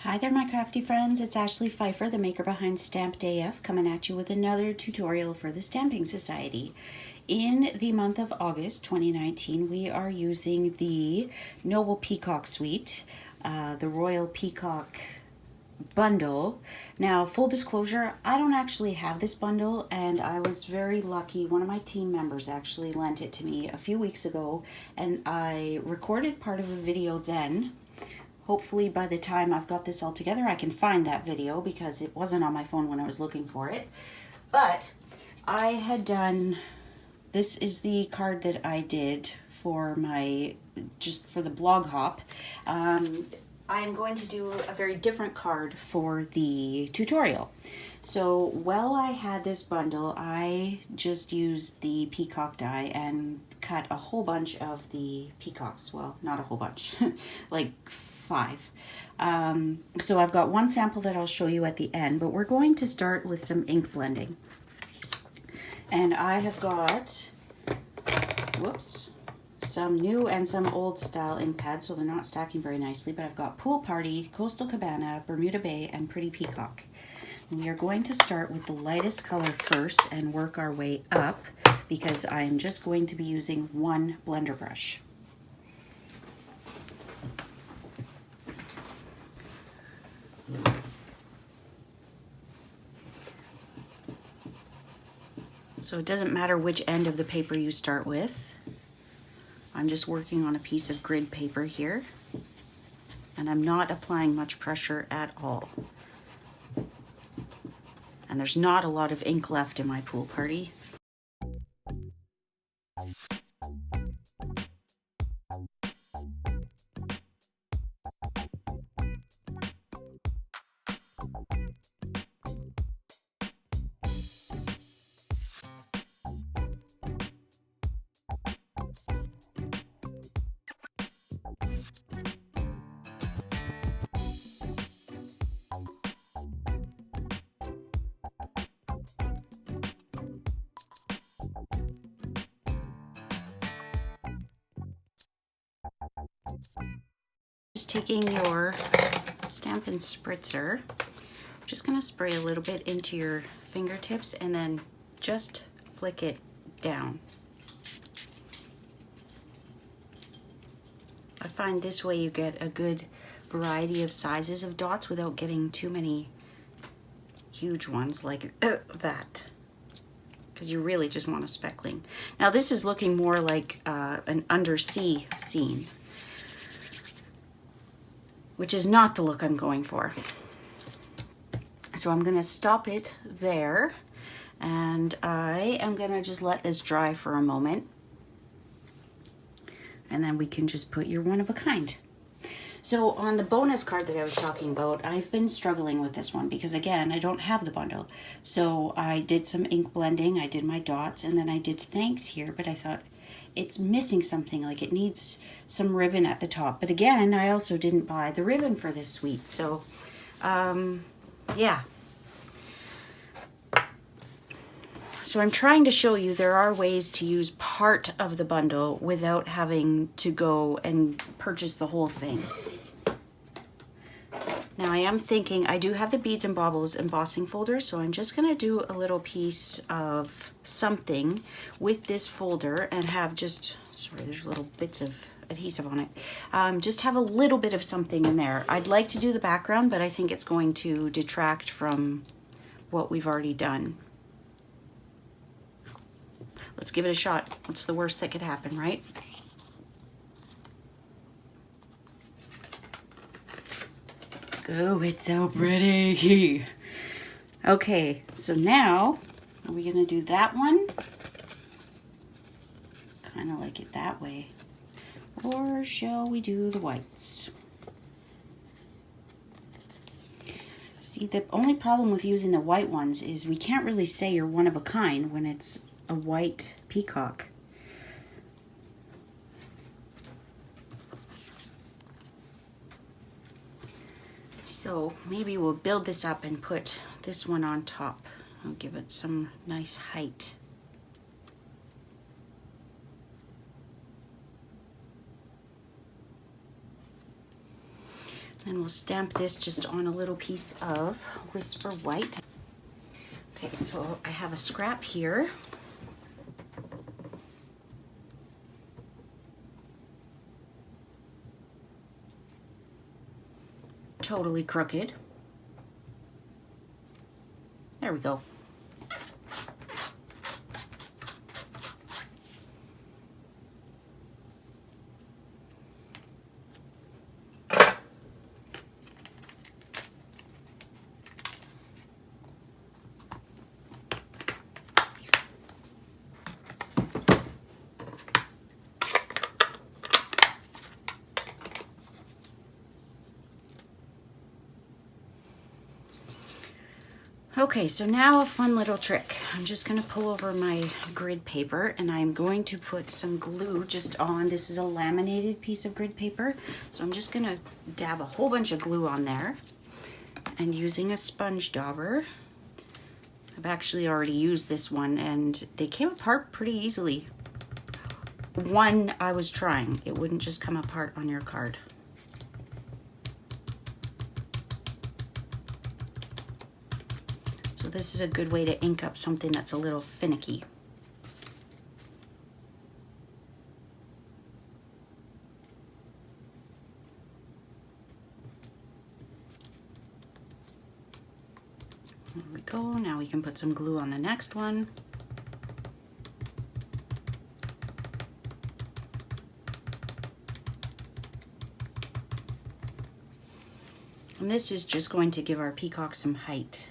Hi there, my crafty friends. It's Ashley Pfeiffer, the maker behind Stamped AF, coming at you with another tutorial for the Stamping Society. In the month of August 2019, we are using the Noble Peacock Suite, the Royal Peacock bundle. Now, full disclosure, I don't actually have this bundle, and I was very lucky. One of my team members actually lent it to me a few weeks ago, and I recorded part of a video then. Hopefully by the time I've got this all together, I can find that video because it wasn't on my phone when I was looking for it. But I had done, this is the card that I did for my, just for the blog hop. I'm going to do a very different card for the tutorial. So while I had this bundle, I just used the peacock die and cut a whole bunch of the peacocks. Well, not a whole bunch, like 5. So I've got one sample that I'll show you at the end, but we're going to start with some ink blending. And I have got, whoops, some new and some old style ink pads, so they're not stacking very nicely, but I've got Pool Party, Coastal Cabana, Bermuda Bay, and Pretty Peacock. And we are going to start with the lightest color first and work our way up because I am just going to be using one blender brush. So it doesn't matter which end of the paper you start with. I'm just working on a piece of grid paper here, and I'm not applying much pressure at all. And there's not a lot of ink left in my Pool Party. Just taking your Stampin' Spritzer, I'm just going to spray a little bit into your fingertips and then just flick it down. I find this way you get a good variety of sizes of dots without getting too many huge ones like that, because you really just want a speckling. Now this is looking more like an undersea scene, which is not the look I'm going for. So I'm gonna stop it there, and I am gonna just let this dry for a moment, and then we can just put your one of a kind. So on the bonus card that I was talking about, I've been struggling with this one because again, I don't have the bundle. So I did some ink blending, I did my dots, and then I did thanks here, but I thought it's missing something, like it needs some ribbon at the top. But again, I also didn't buy the ribbon for this suite, so yeah. So I'm trying to show you there are ways to use part of the bundle without having to go and purchase the whole thing. Now I am thinking, I do have the Beads and Baubles embossing folder, so I'm just gonna do a little piece of something with this folder and have just, sorry, there's little bits of adhesive on it. Just have a little bit of something in there. I'd like to do the background, but I think it's going to detract from what we've already done. Let's give it a shot. What's the worst that could happen, right? Oh, it's so pretty. Okay, so now, are we gonna do that one? Kind of like it that way. Or shall we do the whites? See, the only problem with using the white ones is we can't really say you're one of a kind when it's a white peacock. So maybe we'll build this up and put this one on top. I'll give it some nice height. And we'll stamp this just on a little piece of Whisper White. Okay, so I have a scrap here. Totally crooked. There we go. Okay, so now a fun little trick. I'm just gonna pull over my grid paper and I'm going to put some glue just on, this is a laminated piece of grid paper. So I'm just gonna dab a whole bunch of glue on there and using a sponge dauber. I've actually already used this one and they came apart pretty easily. One I was trying, it wouldn't just come apart on your card. So this is a good way to ink up something that's a little finicky. There we go. Now we can put some glue on the next one. And this is just going to give our peacock some height.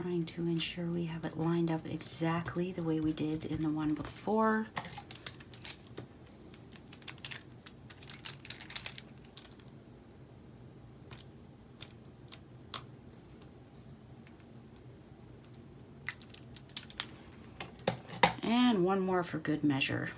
Trying to ensure we have it lined up exactly the way we did in the one before. And one more for good measure.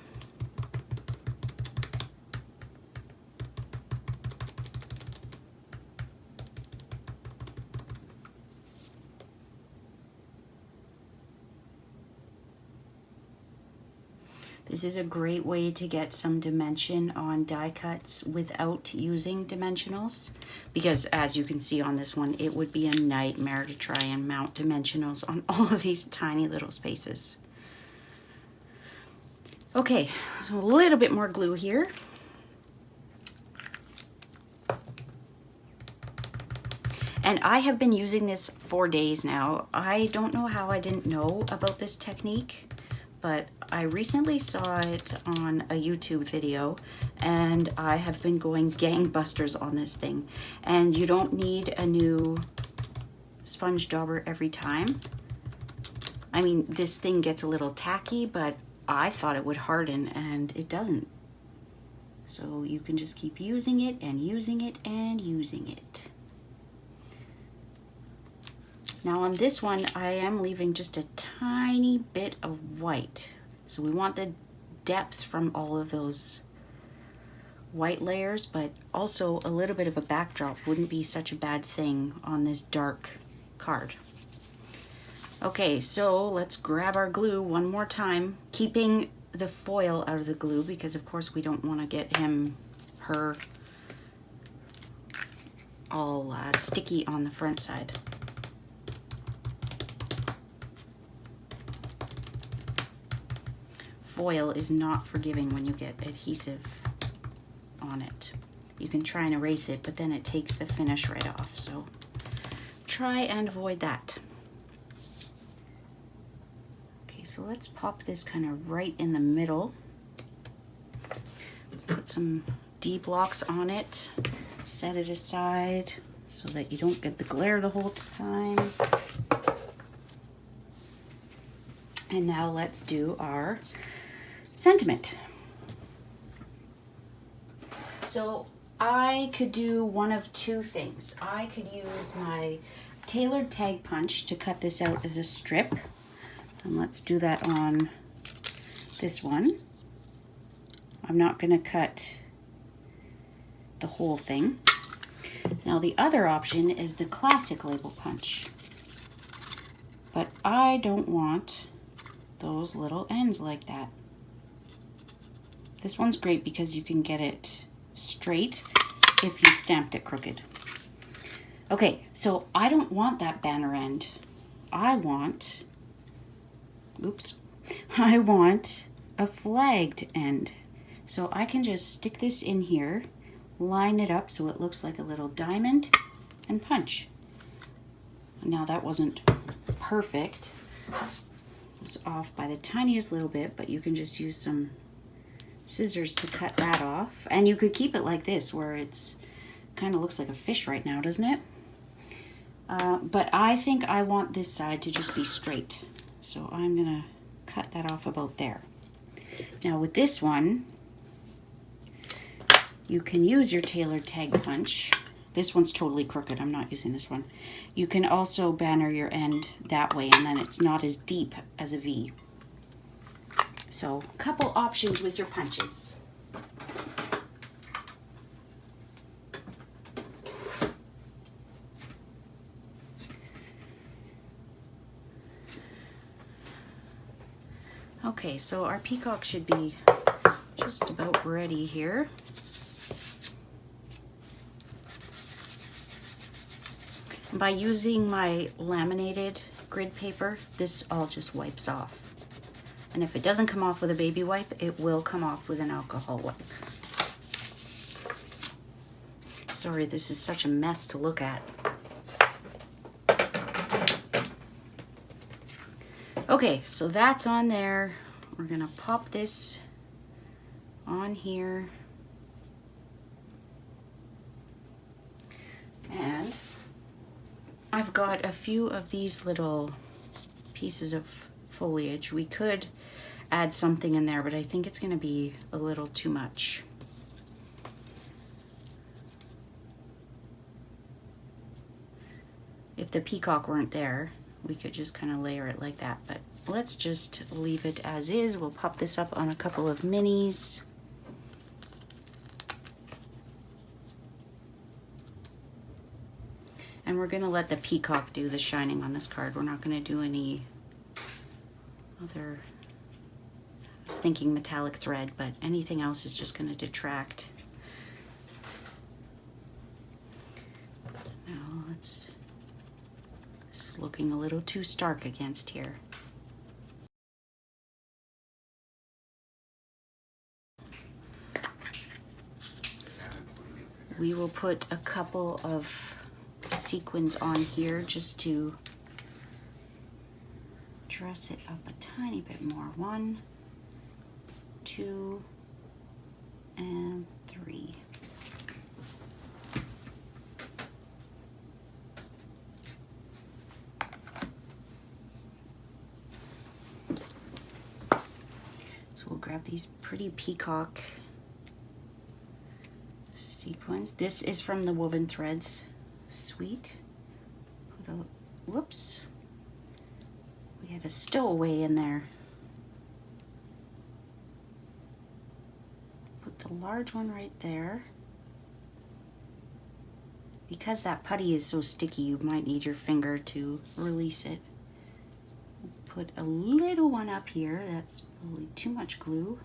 This is a great way to get some dimension on die cuts without using dimensionals, because as you can see on this one, it would be a nightmare to try and mount dimensionals on all of these tiny little spaces. Okay, so a little bit more glue here. And I have been using this for days now. I don't know how I didn't know about this technique, but I recently saw it on a YouTube video and I have been going gangbusters on this thing. And you don't need a new sponge dauber every time. I mean, this thing gets a little tacky, but I thought it would harden and it doesn't. So you can just keep using it and using it and using it. Now on this one, I am leaving just a tiny bit of white. So we want the depth from all of those white layers, but also a little bit of a backdrop wouldn't be such a bad thing on this dark card. Okay, so let's grab our glue one more time, keeping the foil out of the glue because of course we don't want to get her all sticky on the front side. Foil is not forgiving when you get adhesive on it. You can try and erase it, but then it takes the finish right off. So try and avoid that. Okay, so let's pop this kind of right in the middle. Put some D-blocks on it. Set it aside so that you don't get the glare the whole time. And now let's do our sentiment. So I could do one of two things. I could use my tailored tag punch to cut this out as a strip. And let's do that on this one. I'm not going to cut the whole thing. Now the other option is the classic label punch. But I don't want those little ends like that. This one's great because you can get it straight if you stamped it crooked. Okay, so I don't want that banner end. I want a flagged end. So I can just stick this in here, line it up so it looks like a little diamond, and punch. Now that wasn't perfect. It was off by the tiniest little bit, but you can just use some scissors to cut that off. And you could keep it like this where it's kind of looks like a fish right now, doesn't it? But I think I want this side to just be straight. So I'm gonna cut that off about there. Now with this one, you can use your tailored tag punch. This one's totally crooked, I'm not using this one. You can also banner your end that way, and then it's not as deep as a V. So a couple options with your punches. Okay, so our peacock should be just about ready here. By using my laminated grid paper, this all just wipes off. And if it doesn't come off with a baby wipe, it will come off with an alcohol wipe. Sorry, this is such a mess to look at. Okay, so that's on there. We're gonna pop this on here. And I've got a few of these little pieces of foliage. We could add something in there, but I think it's gonna be a little too much. If the peacock weren't there, we could just kind of layer it like that, but let's just leave it as is. We'll pop this up on a couple of minis. And we're gonna let the peacock do the shining on this card. We're not gonna do any other, I was thinking metallic thread, but anything else is just gonna detract. Now let's, this is looking a little too stark against here. We will put a couple of sequins on here just to dress it up a tiny bit more. 1, 2, and 3. So we'll grab these pretty peacock sequins. This is from the Woven Threads Suite. Put a, whoops, we had a stowaway in there. Put the large one right there. Because that putty is so sticky, you might need your finger to release it. Put a little one up here. That's probably too much glue.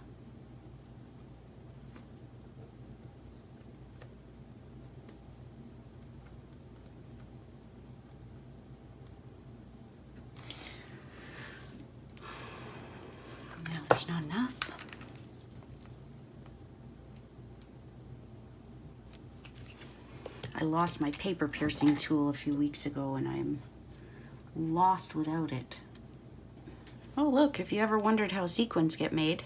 Now there's not enough. I lost my paper piercing tool a few weeks ago and I'm lost without it. Oh look, if you ever wondered how sequins get made,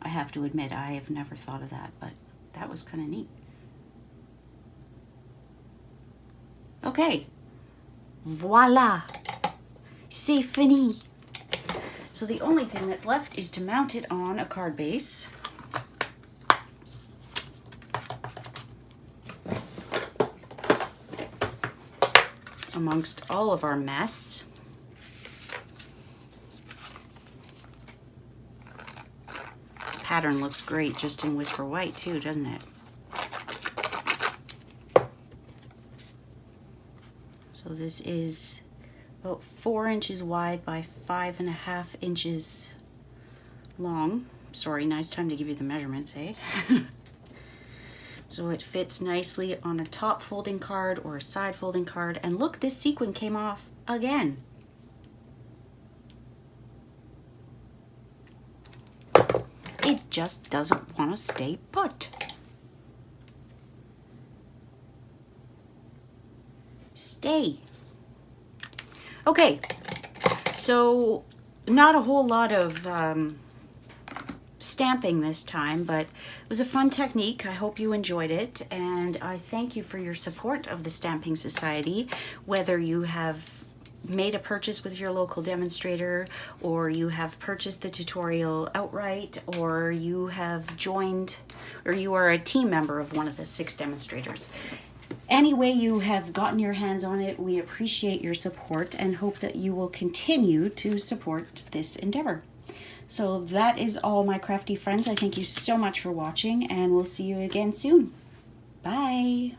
I have to admit I have never thought of that, but that was kind of neat. Okay, voila, c'est fini. So the only thing that's left is to mount it on a card base. Amongst all of our mess. This pattern looks great just in Whisper White too, doesn't it? So this is about 4 inches wide by 5.5 inches long. Sorry, nice time to give you the measurements, eh? So it fits nicely on a top folding card or a side folding card. And look, this sequin came off again. It just doesn't want to stay put. Stay. Okay, so not a whole lot of stamping this time, but it was a fun technique. I hope you enjoyed it, and I thank you for your support of the Stamping Society, whether you have made a purchase with your local demonstrator, or you have purchased the tutorial outright, or you have joined, or you are a team member of one of the 6 demonstrators. Any way you have gotten your hands on it, we appreciate your support and hope that you will continue to support this endeavor. So that is all, my crafty friends. I thank you so much for watching, and we'll see you again soon. Bye.